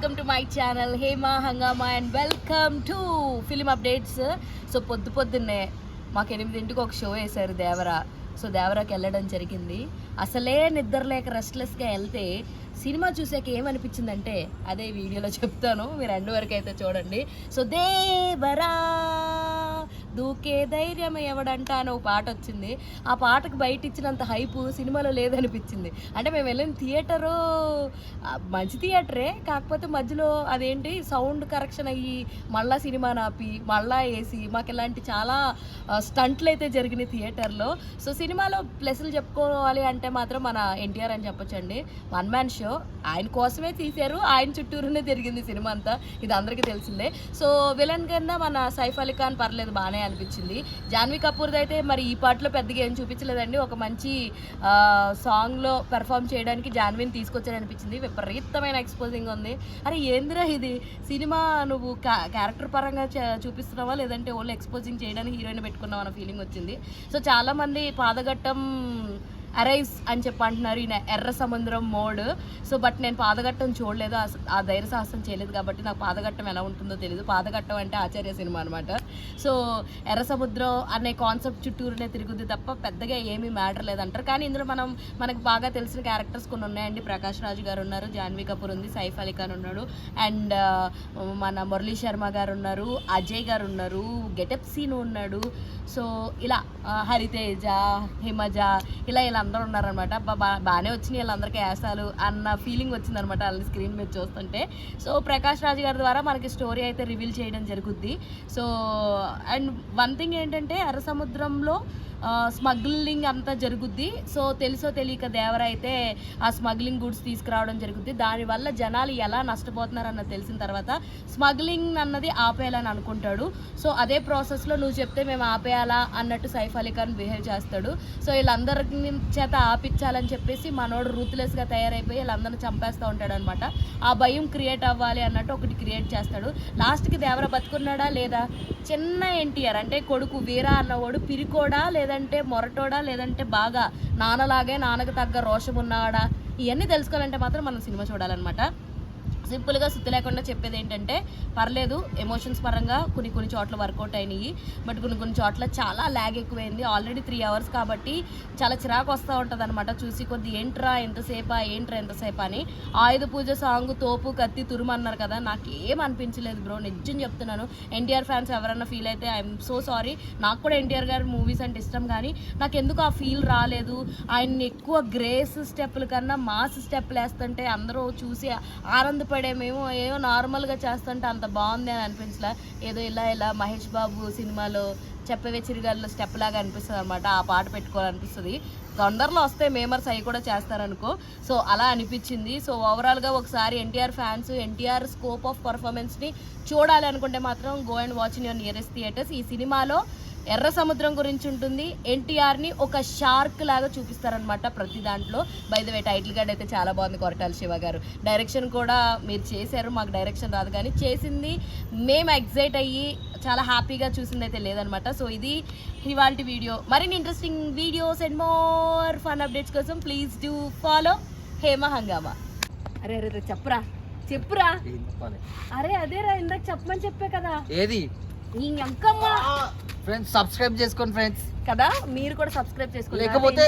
Welcome to my channel Hema Hungama and welcome to film updates. So పొద్దున్నే మాకు 8ంటికి ఒక show వేశారు దేవరా. సో దేవరాకి వెళ్ళడం జరిగింది. అసలే నిద్ర లేక రెస్ట్లెస్గా వెళ్తే సినిమా చూసాక ఏమనిపించిందంటే అదే వీడియోలో చెప్తాను, మీరు ఎండ్ వరకు అయితే చూడండి. సో దేవరా దూకే ధైర్యం ఎవడంట అని ఒక పాట వచ్చింది. ఆ పాటకు బయట ఇచ్చినంత హైపు సినిమాలో లేదనిపించింది. అంటే మేము వెళ్ళిన థియేటరు మంచి థియేటరే, కాకపోతే మధ్యలో అదేంటి సౌండ్ కరెక్షన్ అయ్యి మళ్ళా సినిమా నాపి మళ్ళా వేసి మాకు ఇలాంటి చాలా స్టంట్లు అయితే జరిగినాయి థియేటర్లో. సో సినిమాలో ప్లస్లు చెప్పుకోవాలి అంటే మాత్రం మన ఎన్టీఆర్ అని చెప్పొచ్చండి. వన్ మ్యాన్ షో, ఆయన కోసమే తీశారు, ఆయన చుట్టూరునే తిరిగింది సినిమా అంతా, ఇది అందరికీ తెలిసిందే. సో విలన్ కన్నా మన సైఫ్ అలీ ఖాన్ పర్లేదు, బాగానే అనిపించింది. జాన్వీ కపూర్ది అయితే మరి ఈ పాటలో పెద్దగా ఏం చూపించలేదండి. ఒక మంచి సాంగ్లో పెర్ఫామ్ చేయడానికి జాన్వీని తీసుకొచ్చారని అనిపించింది. విపరీతమైన ఎక్స్పోజింగ్ ఉంది. అరే ఏందిరా ఇది సినిమా, నువ్వు క్యారెక్టర్ పరంగా చూపిస్తున్నావా లేదంటే ఓన్లీ ఎక్స్పోజింగ్ చేయడానికి హీరోయిన్ పెట్టుకున్నావు అన్న ఫీలింగ్ వచ్చింది. సో చాలామంది పాదఘట్టం అరైజ్ అని చెప్పి అంటున్నారు, ఈయన ఎర్ర సముద్రం మోడ్. సో బట్ నేను పాదఘట్టం చూడలేదు, ఆ ధైర్య సాహసం చేయలేదు కాబట్టి నాకు పాదఘట్టం ఎలా ఉంటుందో తెలియదు. పాదఘట్టం అంటే ఆచార్య సినిమా అనమాట. సో ఎర్ర సముద్రం అనే కాన్సెప్ట్ చుట్టూరునే తిరుగుద్ది తప్ప పెద్దగా ఏమీ మ్యాటర్ లేదంటారు. కానీ ఇందులో మనకు బాగా తెలిసిన క్యారెక్టర్స్ కొన్ని ఉన్నాయండి. ప్రకాష్ రాజ్ గారు ఉన్నారు, జాన్వీ కపూర్ ఉంది, సైఫ్ అలీ ఖాన్ ఉన్నాడు, అండ్ మన మురళీ శర్మ గారు ఉన్నారు, అజయ్ గారు ఉన్నారు, గెటప్ సీన్ ఉన్నాడు. సో ఇలా హరితేజ, హిమజ ఇలా అందరూ ఉన్నారనమాట. బాగానే వచ్చినాయి వీళ్ళందరికీ యాసాలు అన్న ఫీలింగ్ వచ్చిందనమాట వాళ్ళ స్క్రీన్ మీద చూస్తుంటే. సో ప్రకాష్ రాజ్ గారి ద్వారా మనకి స్టోరీ అయితే రివీల్ చేయడం జరుగుద్ది. సో అండ్ వన్ థింగ్ ఏంటంటే ఎర్ర సముద్రంలో స్మగ్లింగ్ అంతా జరుగుద్ది. సో తెలుసో తెలియక దేవర అయితే ఆ స్మగ్లింగ్ గుడ్స్ తీసుకురావడం జరుగుద్ది. దానివల్ల జనాలు ఎలా నష్టపోతున్నారన్నది తెలిసిన తర్వాత స్మగ్లింగ్ అన్నది ఆపేయాలని అనుకుంటాడు. సో అదే ప్రాసెస్లో నువ్వు చెప్తే మేము ఆపేయాలా అన్నట్టు సైఫ్ అలీ ఖాన్ బిహేవ్ చేస్తాడు. సో వీళ్ళందరి చేత ఆపించాలని చెప్పేసి మనోడు రూత్లెస్గా తయారైపోయి వీళ్ళందరిని చంపేస్తూ ఉంటాడు అనమాట. ఆ భయం క్రియేట్ అవ్వాలి అన్నట్టు ఒకటి క్రియేట్ చేస్తాడు. లాస్ట్కి దేవర బతుకున్నాడా లేదా, చిన్న ఎన్టీఆర్ అంటే కొడుకు వీరా అన్నవాడు పిరికోడా లేదంటే మొరటోడా లేదంటే బాగా నాన్నలాగే నాన్నకు తగ్గ రోషం ఉన్నాడా, ఇవన్నీ తెలుసుకోవాలంటే మాత్రం మనం సినిమా చూడాలన్నమాట. సింపుల్గా సుత్తి లేకుండా చెప్పేది ఏంటంటే పర్లేదు, ఎమోషన్స్ పరంగా కొన్ని చోట్ల వర్కౌట్ అయినాయి, బట్ కొన్ని చోట్ల చాలా ల్యాగ్ ఎక్కువైంది. ఆల్రెడీ 3 hours కాబట్టి చాలా చిరాకు వస్తూ ఉంటుంది అనమాట. చూసి కొద్ది ఏంట్రా ఎంతసేపా అని. ఆయుధ పూజ సాంగ్ తోపు కత్తి తురుమన్నారు కదా, నాకేం అనిపించలేదు బ్రో, నిజం చెప్తున్నాను. ఎన్టీఆర్ ఫ్యాన్స్ ఎవరన్నా ఫీల్ అయితే ఐఎమ్ సో సారీ. నాకు కూడా ఎన్టీఆర్ గారి మూవీస్ అంటే ఇష్టం, కానీ నాకు ఎందుకు ఆ ఫీల్ రాలేదు. ఆయన్ని ఎక్కువ గ్రేస్ స్టెప్పుల కన్నా మాస్ స్టెప్పులు వేస్తుంటే అందరూ చూసి ఆనందపడి మేము ఏమో నార్మల్గా చేస్తుంటే అంత బాగుంది అని అనిపించలే. ఏదో ఇలా మహేష్ బాబు సినిమాలో చెప్పవే చిరుగాల్లో స్టెప్ లాగా అనిపిస్తుంది అనమాట. ఆ పాట పెట్టుకోవాలనిపిస్తుంది. తొందరలో వస్తే మేమర్స్ అవి కూడా చేస్తారనుకో. సో అలా అనిపించింది. సో ఓవరాల్గా ఒకసారి NTR fans NTR scope of పర్ఫార్మెన్స్ని చూడాలి అనుకుంటే మాత్రం go and watch in your nearest theatres. ఈ సినిమాలో ఎర్ర సముద్రం గురించి ఉంటుంది. ఎన్టీఆర్ని ఒక షార్క్ లాగా చూపిస్తారనమాట ప్రతి దాంట్లో. By the way title card అయితే చాలా బాగుంది, కొరటాల శివ గారు డైరెక్షన్ కూడా మీరు చేశారు. మాకు డైరెక్షన్ రాదు కానీ చేసింది మేము ఎగ్జైట్ అయ్యి చాలా హ్యాపీగా చూసింది అయితే లేదనమాట. సో ఇది ఇవాళ వీడియో. మరిన్ని interesting videos and more fun updates కోసం ప్లీజ్ డూ ఫాలో హేమా హంగామా. అరే చెప్పురా. అరే అదేరా ఇందాక చెప్పమని చెప్పే కదా, ఏది ఫ్రెండ్స్ సబ్స్క్రైబ్ చేసుకోండి ఫ్రెండ్స్ కదా, మీరు కూడా సబ్స్క్రైబ్ చేసుకోండి. లేకపోతే